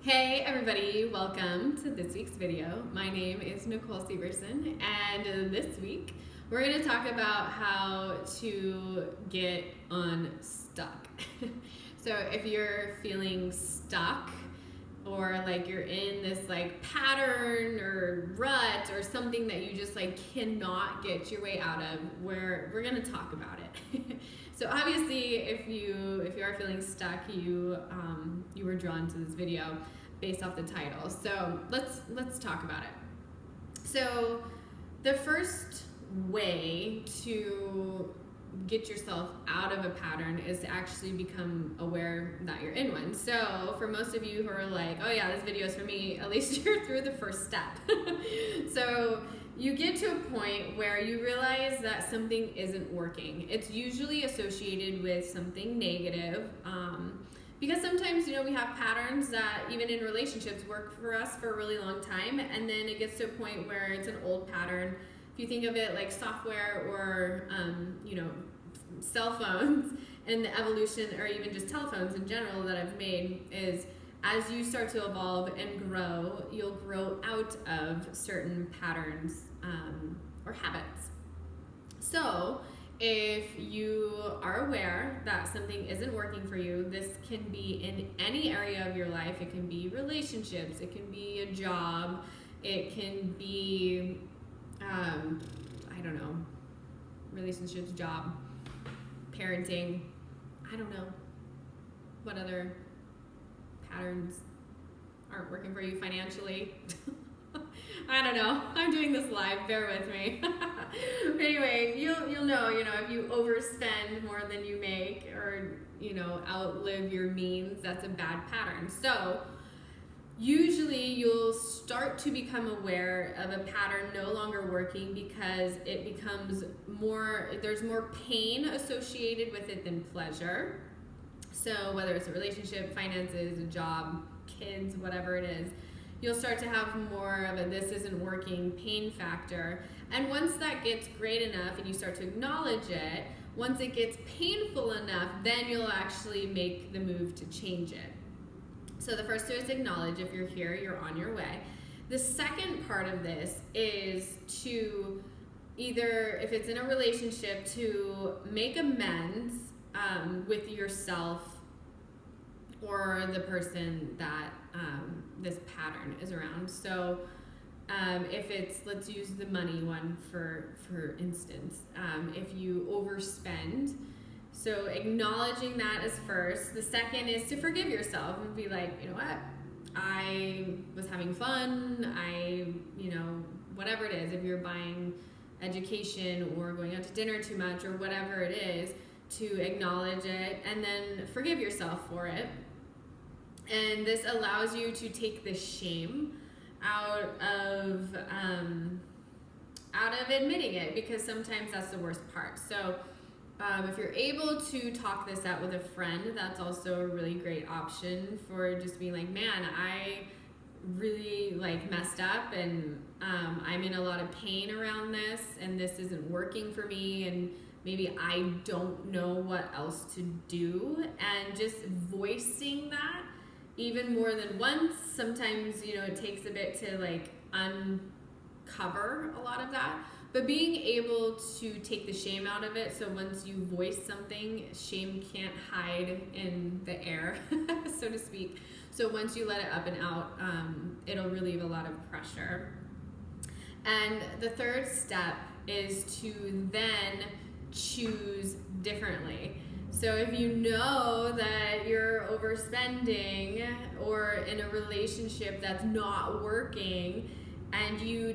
Hey everybody, welcome to this week's video. My name is Nicole Severson, and this week we're going to talk about how to get unstuck. So if you're feeling stuck, or like you're in this like pattern or rut or something that you just like cannot get your way out of, we're going to talk about it. So obviously if you are feeling stuck, you were drawn to this video based off the title. So let's talk about it. So the first way to get yourself out of a pattern is to actually become aware that you're in one. So for most of you who are like, oh yeah, this video is for me, at least you're through the first step. So you get to a point where you realize that something isn't working. It's usually associated with something negative, because sometimes, we have patterns that even in relationships work for us for a really long time, and then it gets to a point where it's an old pattern. If you think of it like software or, cell phones, and the evolution, or even just telephones in general that I've made, is as you start to evolve and grow, you'll grow out of certain patterns or habits. So if you are aware that something isn't working for you, this can be in any area of your life. It can be relationships, it can be a job, it can be, relationships, job, parenting, I don't know what other patterns aren't working for you financially. I don't know. I'm doing this live. Bear with me. Anyway, you'll know, if you overspend more than you make, or, outlive your means, that's a bad pattern. So usually you'll start to become aware of a pattern no longer working because it becomes there's more pain associated with it than pleasure. So whether it's a relationship, finances, a job, kids, whatever it is, you'll start to have more of a this isn't working pain factor. And once that gets great enough and you start to acknowledge it, once it gets painful enough, then you'll actually make the move to change it. So the first two is acknowledge. If you're here, you're on your way. The second part of this is to either, if it's in a relationship, to make amends with yourself or the person that this pattern is around. So if it's, let's use the money one for instance, if you overspend, so acknowledging that is first. The second is to forgive yourself and be like, you know what, I was having fun, whatever it is, if you're buying education or going out to dinner too much or whatever it is, to acknowledge it and then forgive yourself for it. And this allows you to take the shame out of admitting it, because sometimes that's the worst part. So if you're able to talk this out with a friend, that's also a really great option for just being like, man, I really messed up, and I'm in a lot of pain around this, and this isn't working for me, and maybe I don't know what else to do. And just voicing that even more than once. Sometimes, it takes a bit to uncover a lot of that, but being able to take the shame out of it. So once you voice something, shame can't hide in the air, so to speak. So once you let it up and out, it'll relieve a lot of pressure. And the third step is to then choose differently. So if you know that you're overspending or in a relationship that's not working, and you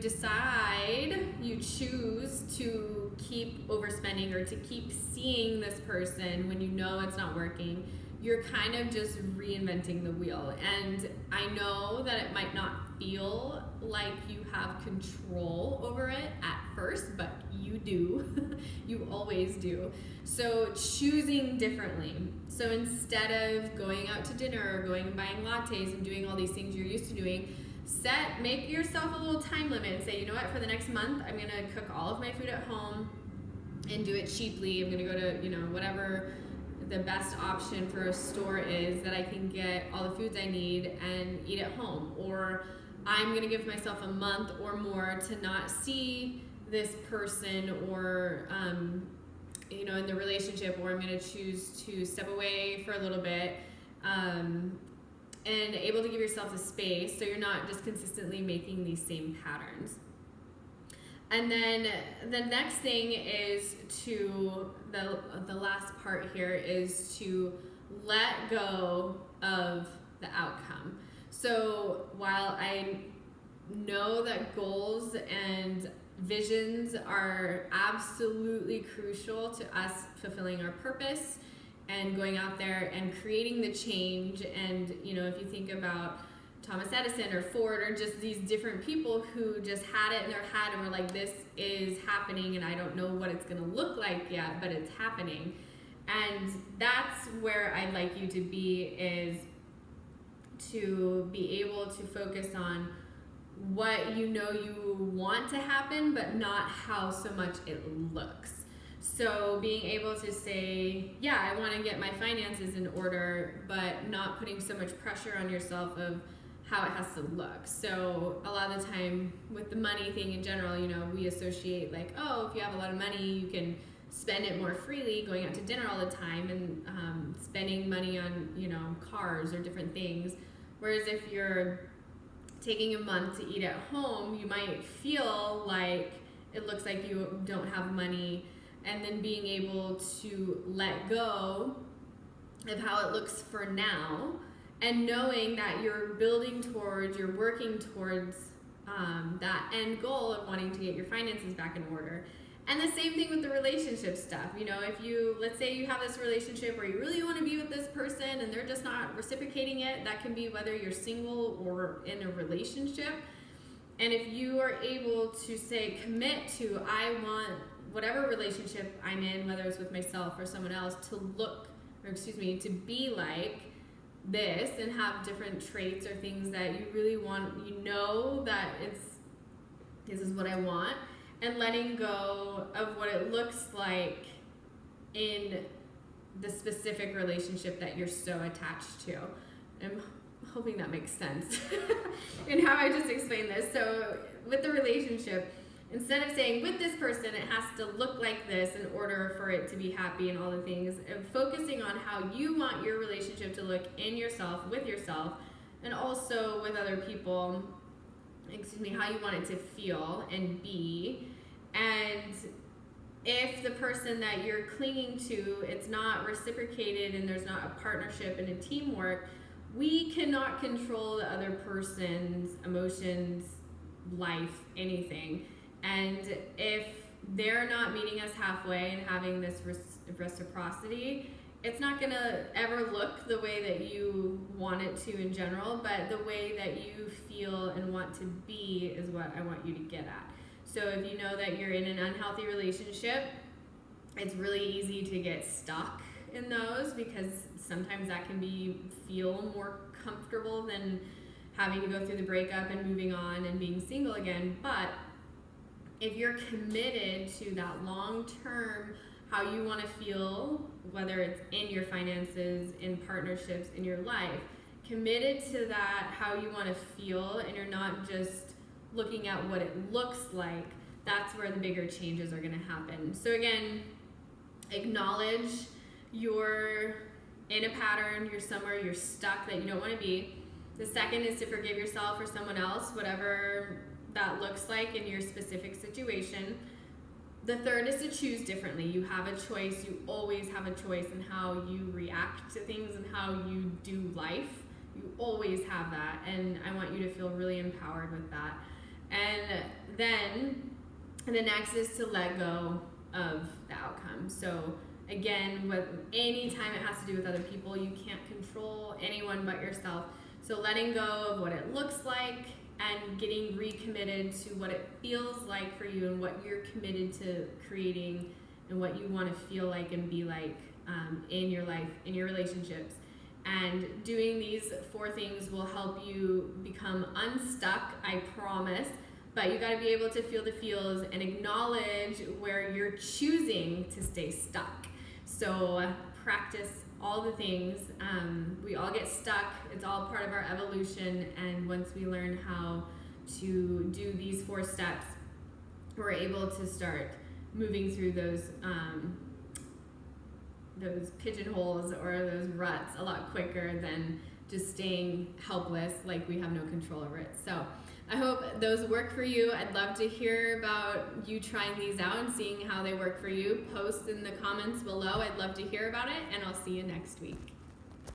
choose to keep overspending or to keep seeing this person when you know it's not working, you're kind of just reinventing the wheel. And I know that it might not feel like you have control over it at first, but you do. You always do. So choosing differently. So instead of going out to dinner or going and buying lattes and doing all these things you're used to doing, make yourself a little time limit and say, you know what, for the next month, I'm going to cook all of my food at home and do it cheaply. I'm going to go to, whatever the best option for a store is that I can get all the foods I need and eat at home, or I'm going to give myself a month or more to not see this person, or in the relationship, or I'm going to choose to step away for a little bit, and able to give yourself the space so you're not just consistently making these same patterns. And then the next thing is to, the last part here is to let go of the outcome. So while I know that goals and visions are absolutely crucial to us fulfilling our purpose and going out there and creating the change, and if you think about Thomas Edison or Ford, or just these different people who just had it in their head and were like, this is happening and I don't know what it's going to look like yet, but it's happening. And that's where I'd like you to be, is to be able to focus on what you want to happen, but not how so much it looks. So being able to say, yeah, I want to get my finances in order, but not putting so much pressure on yourself of how it has to look. So a lot of the time with the money thing in general, we associate like, oh, if you have a lot of money, you can spend it more freely, going out to dinner all the time and spending money on, cars or different things. Whereas if you're taking a month to eat at home, you might feel like it looks like you don't have money, and then being able to let go of how it looks for now, and knowing that you're working towards that end goal of wanting to get your finances back in order. And the same thing with the relationship stuff. If let's say you have this relationship where you really want to be with this person and they're just not reciprocating it, that can be whether you're single or in a relationship. And if you are able to commit to, I want whatever relationship I'm in, whether it's with myself or someone else, to be like this and have different traits or things that you really want, that this is what I want, and letting go of what it looks like in the specific relationship that you're so attached to. I'm hoping that makes sense in how I just explained this. So with the relationship, instead of saying with this person it has to look like this in order for it to be happy and all the things, and focusing on how you want your relationship to look in yourself, with yourself, and also with other people, how you want it to feel and be. And if the person that you're clinging to, it's not reciprocated and there's not a partnership and a teamwork, we cannot control the other person's emotions, life, anything. And if they're not meeting us halfway and having this reciprocity, it's not going to ever look the way that you want it to in general, but the way that you feel and want to be is what I want you to get at. So if you know that you're in an unhealthy relationship, it's really easy to get stuck in those, because sometimes that can feel more comfortable than having to go through the breakup and moving on and being single again. But if you're committed to that long-term, how you want to feel, whether it's in your finances, in partnerships, in your life, committed to that, how you want to feel, and you're not just looking at what it looks like, that's where the bigger changes are going to happen. So again, acknowledge you're in a pattern, you're somewhere, you're stuck that you don't want to be. The second is to forgive yourself or someone else, whatever that looks like in your specific situation. The third is to choose differently. You have a choice. You always have a choice in how you react to things and how you do life. You always have that, and I want you to feel really empowered with that. And then the next is to let go of the outcome. So again, anytime it has to do with other people, you can't control anyone but yourself. So letting go of what it looks like and getting recommitted to what it feels like for you and what you're committed to creating and what you want to feel like and be like in your life, in your relationships. And doing these 4 things will help you become unstuck, I promise. But you got to be able to feel the feels and acknowledge where you're choosing to stay stuck. So practice all the things. We all get stuck. It's all part of our evolution. And once we learn how to do these 4 steps, we're able to start moving through those pigeonholes or those ruts a lot quicker than just staying helpless like we have no control over it. So I hope those work for you. I'd love to hear about you trying these out and seeing how they work for you. Post in the comments below. I'd love to hear about it, and I'll see you next week.